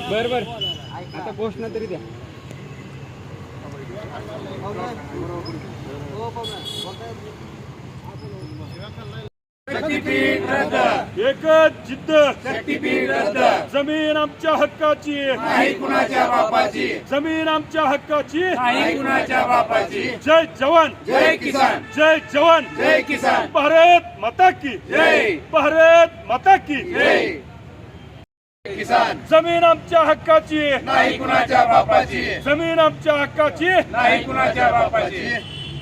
बरं बरं आता घोषणा तरी द्या. एकच जिद्द शक्तीपीठ रद्द जमीन आमच्या हक्काची नाही कुणाच्या बापाची जमीन आमच्या हक्काची नाही कुणाच्या बापाची जय जवान जय किसान जय जवान जय किसान भारत माता की जय भारत माता की जय किसान जमीन आमच्या हक्काची नाही कुणाच्या बापाची जमीन आमच्या हक्काची नाही कुणाच्या बापाची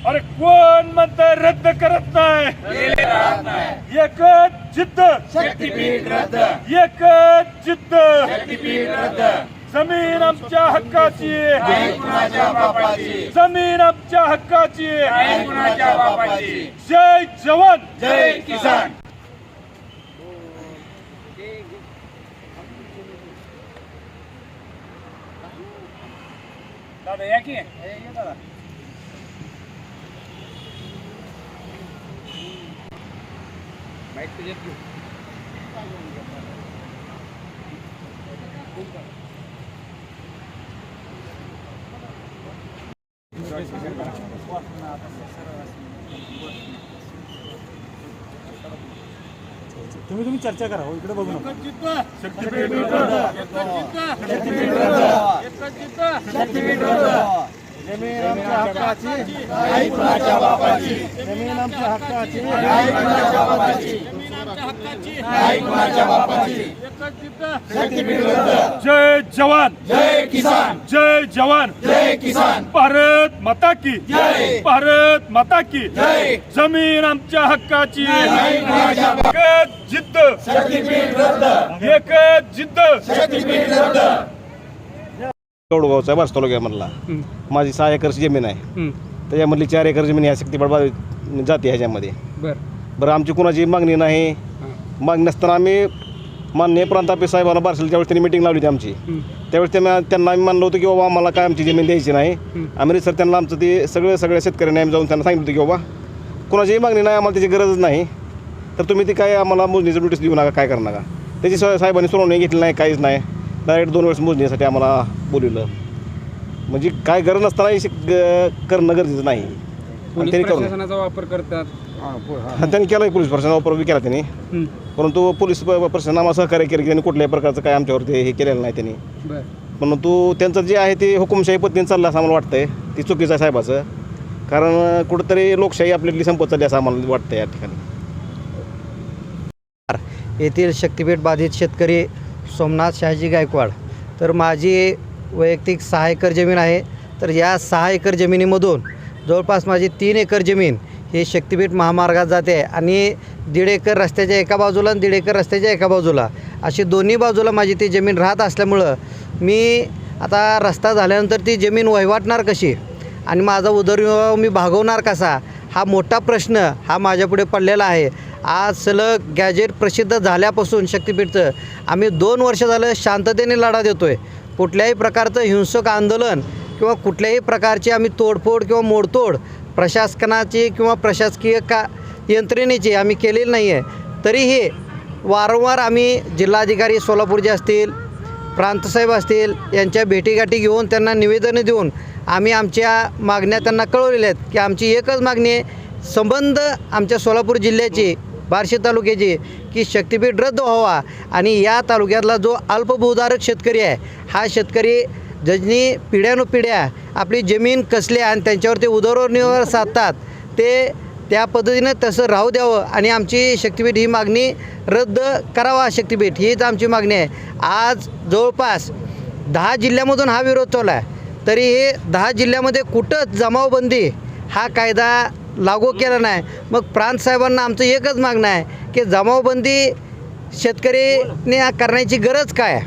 अरे कोण म्हणतंय रद्द करत नाही गेले राहत नाही एकच जिद्द शक्तीपीठ रद्द एकच जिद्द शक्तीपीठ रद्द जमीन आमच्या हक्काची नाही कुणाच्या बापाची जमीन आमच्या हक्काची नाही कुणाच्या बापाची जय जवान जय किसान दादा या की दादा. माईक तुझ्यात घेऊ. तुम्ही चर्चा करा इकडे बघू नका. जमीन आमच्या हक्काची नाही कुणाच्या बापाची जमीन आमच्या हक्काची नाही कुणाच्या बापाची नाही कुणाच्या बापाची शक्तीपीठ रद्द जय जवान जय किसान जय जवान जय किसान भारत माता की जय भारत माता की जय जमीन आमच्या हक्काची नाही कुणाच्या एकच जिद्द शक्तीपीठ रद्द एकच जिद्द शक्तीपीठ रद्द कौडगावचा बारस तालुक्यामधला माझी 6 एकरची जमीन आहे. त्याच्यामधली 4 एकर जमीन ह्या शक्तीपीठ जाते ह्याच्यामध्ये. बरं आमची कुणाची मागणी नाही. मागणी नसताना आम्ही माननीय प्रांतापी साहेबांना बारसेल ज्यावेळेस त्यांनी मिटिंग लावली होती आमची त्यावेळेस त्यांना आम्ही मानलं होतं की बाबा आम्हाला काय आमची जमीन द्यायची नाही. आम्ही सर त्यांना आमचं ते सगळ्या शेतकऱ्यांनी आम्ही जाऊन त्यांना सांगितलं होतं की बाबा कुणाचीही मागणी नाही आम्हाला त्याची गरजच नाही तर तुम्ही ती काय आम्हाला मोजणीचं नोटीस देऊ नका काय करू नका. त्याची साहेबांनी सुनावणी घेतली नाही काहीच नाही. डायरेक्ट 2 वेळेस मोजणीसाठी आम्हाला बोलवलं म्हणजे काय गरज नसताना करणं गरजेचं नाही. पोलीस त्यांनी करून प्रशासनाचा वापर करतात. त्यांनी केला आहे पोलीस प्रशासनाचा वापर बी केला त्यांनी परंतु पोलीस प्रशासन आम्हाला सहकार्य केलं की त्यांनी कुठल्याही प्रकारचं काय आमच्यावरती हे केलेलं नाही त्यांनी. परंतु त्यांचं जे आहे ते हुकुमशाही पद्धतीने चाललं असं आम्हाला वाटतंय. ती चुकीचं आहे साहेबाचं कारण कुठंतरी लोकशाही आपल्यातली संपत चालली असं आम्हाला वाटतं या ठिकाणी. येथील शक्तीपीठ बाधित शेतकरी सोमनाथ शहाजी गायकवाड. तर माझी वैयक्तिक 6 एकर जमीन आहे. तर या 6 एकर जमिनीमधून जवळपास माझी 3 एकर जमीन ही शक्तीपीठ महामार्गात जाते आणि 1.5 एकर रस्त्याच्या एका बाजूला आणि 1.5 एकर रस्त्याच्या एका बाजूला अशी दोन्ही बाजूला माझी ती जमीन राहत असल्यामुळं मी आता रस्ता झाल्यानंतर ती जमीन वहिवाटणार कशी आणि माझा उदरनिर्वाह मी भागवणार कसा हा मोठा प्रश्न हा माझ्यापुढे पडलेला आहे. आज सलग गॅजेट प्रसिद्ध झाल्यापासून शक्तीपीठचं आम्ही 2 वर्ष झालं शांततेने लढा देतो आहे. कुठल्याही प्रकारचं हिंसक आंदोलन किंवा कुठल्याही प्रकारची आम्ही तोडफोड किंवा मोडतोड प्रशासनाची किंवा प्रशासकीय यंत्रणेची आम्ही केलेली नाही आहे. तरीही वारंवार आम्ही जिल्हाधिकारी सोलापूरचे असतील प्रांतसाहेब असतील यांच्या भेटीगाठी घेऊन त्यांना निवेदनं देऊन आम्ही आमच्या मागण्या त्यांना कळवलेल्या आहेत की आमची एकच मागणी आहे संबंध आमच्या सोलापूर जिल्ह्याची बार्शी तालुक्याची की शक्तीपीठ रद्द व्हावा आणि या तालुक्यातला जो अल्पभूधारक शेतकरी आहे हा शेतकरी ज्यांनी पिढ्यानुपिढ्या आपली जमीन कसल्या आणि त्यांच्यावर ते उदरनिर्वाह साधतात ते त्या पद्धतीनं तसं राहू द्यावं आणि आमची शक्तीपीठ ही मागणी रद्द करावा. शक्तीपीठ हीच आमची मागणी आहे. आज जवळपास 10 जिल्ह्यामधून हा विरोध चालू आहे. तरी हे 10 जिल्ह्यामध्ये कुठंच जमावबंदी हा कायदा लागू केला नाही. मग प्रांत साहेबांना आमचं एकच मागणं आहे की जमावबंदी शेतकरीने करण्याची गरज काय.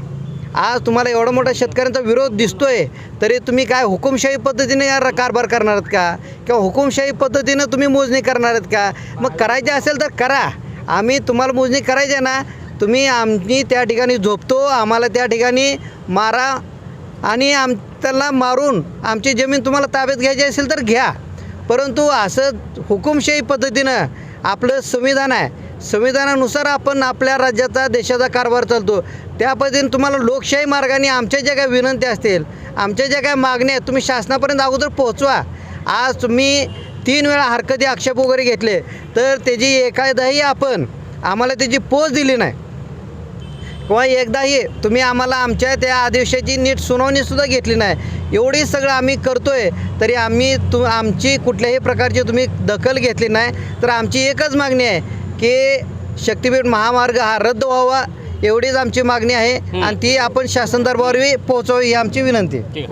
आज तुम्हाला एवढा मोठा शेतकऱ्यांचा विरोध दिसतो आहे तरी तुम्ही काय हुकुमशाही पद्धतीने कारभार करणार आहेत का किंवा हुकुमशाही पद्धतीनं तुम्ही मोजणी करणार आहेत का. मग करायचे असेल तर करा. आम्ही तुम्हाला मोजणी करायची आहे ना तुम्ही आम्ही त्या ठिकाणी झोपतो आम्हाला त्या ठिकाणी मारा आणि त्यांना मारून आमची जमीन तुम्हाला ताब्यात घ्यायची असेल तर घ्या. परंतु असं हुकुमशाही पद्धतीनं आपलं संविधान आहे संविधानानुसार आपण आपल्या राज्याचा देशाचा कारभार चालतो. त्या पद्धतीने तुम्हाला लोकशाही मार्गाने आमच्या ज्या काही विनंती असतील, आमच्या ज्या काही मागण्या आहेत, तुम्ही शासनापर्यंत अगोदर पोहोचवा. आज तुम्ही 3 वेळा हरकती आक्षेप वगैरे घेतले तर त्याची एखादाही आपण आम्हाला त्याची पोच दिली नाही किंवा एकदाही तुम्ही आम्हाला आमच्या त्या आदेशाची नीट सुनावणीसुद्धा घेतली नाही. एवढी सगळं आम्ही करतो आहे तरी आमची कुठल्याही प्रकारची तुम्ही दखल घेतली नाही. तर आमची एकच मागणी आहे की शक्तिपीठ महामार्ग हा रद्द व्हावा, एवढीच आमची मागणी आहे आणि ती आपण शासन दरबारी पोहोचवावी ही आमची विनंती आहे.